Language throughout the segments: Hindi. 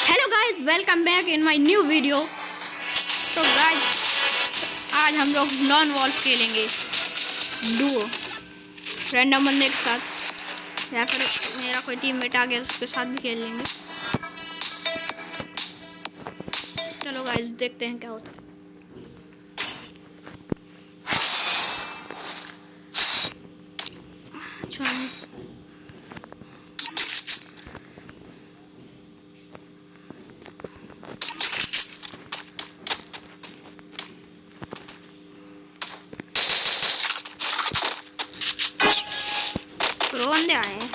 Hello guys, welcome back in my new video. तो गाइस, आज हम लोग नॉन वॉल्फ खेलेंगे डुओ रैंडम बंदे के साथ, या फिर मेरा कोई टीममेट आ गया उसके साथ भी खेल लेंगे। चलो गाइस, देखते हैं क्या होता है। प्रो बंदे आए हैं।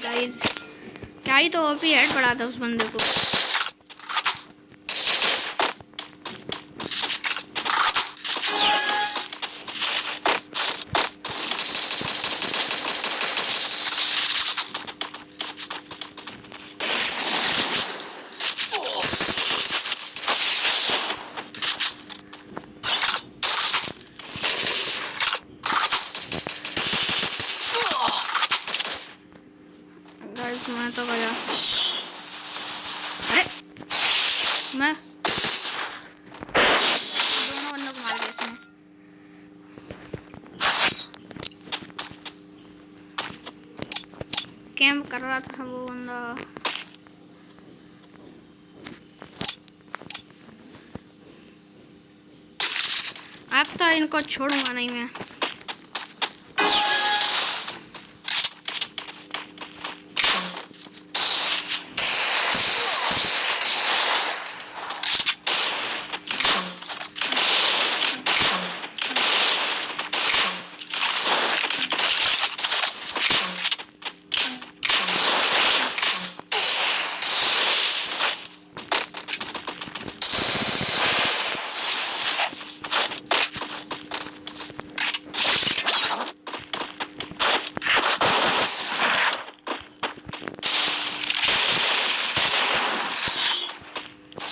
गाइस, क्या ही तो ओपी हेड पड़ा था उस बंदे को। गाइस, मैं तो गया। अरे मैं दोनों बंदों को मार दिया इसने। कैंप कर रहा था वो बंदा। अब तो इनको छोड़ूंगा नहीं मैं।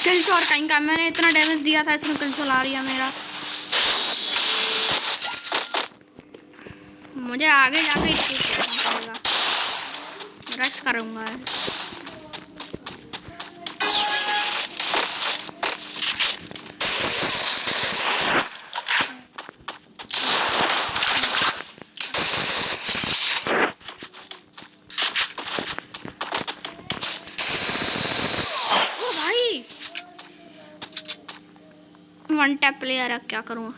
किल और कहीं का मैंने इतना डैमेज दिया था, इसमें किल आ रही है मेरा। मुझे आगे जाके पड़ेगा, रश करूंगा। ओ भाई, वन टैप प्लेयर है, क्या करूँ।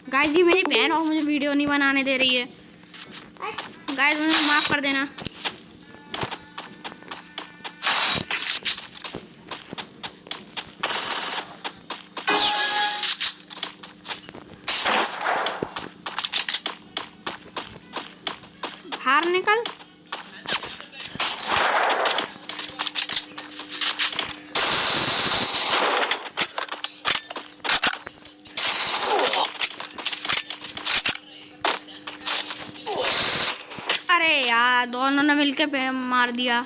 गाइस, जी मेरी बहन और मुझे वीडियो नहीं बनाने दे रही है। गाइस, मुझे माफ कर देना। बाहर निकल। अरे यार, दोनों ने मिलके मार दिया।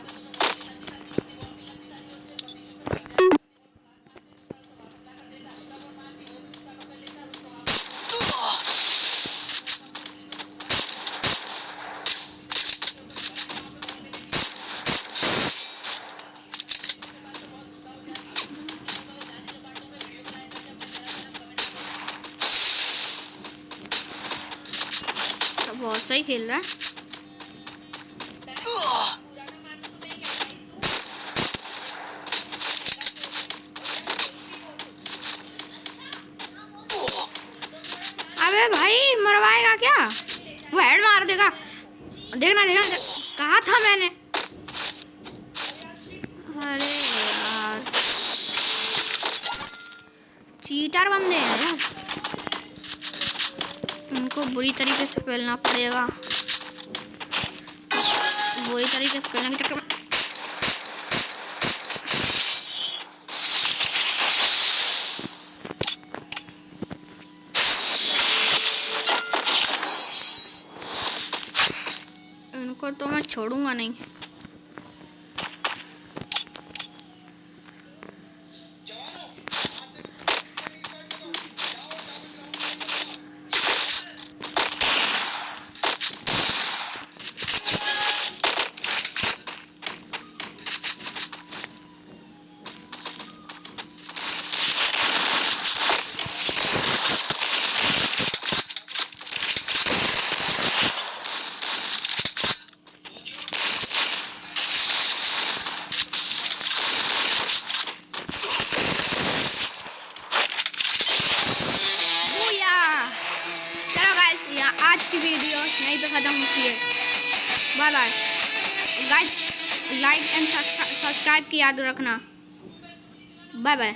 बहुत सही खेल रहा है। अबे भाई, मरवाएगा क्या? वो हेड मार देगा। देखना देखना, कहा था मैंने। अरे यार, चीटर बंदे हैं यार, उनको बुरी तरीके से फैलना पड़ेगा। बुरी तरीके से फैलने के चक्कर में उनको तो मैं छोड़ूंगा नहीं। आज की वीडियो यहीं पे ख़त्म होती है। Bye bye guys, like and subscribe की याद रखना। Bye bye.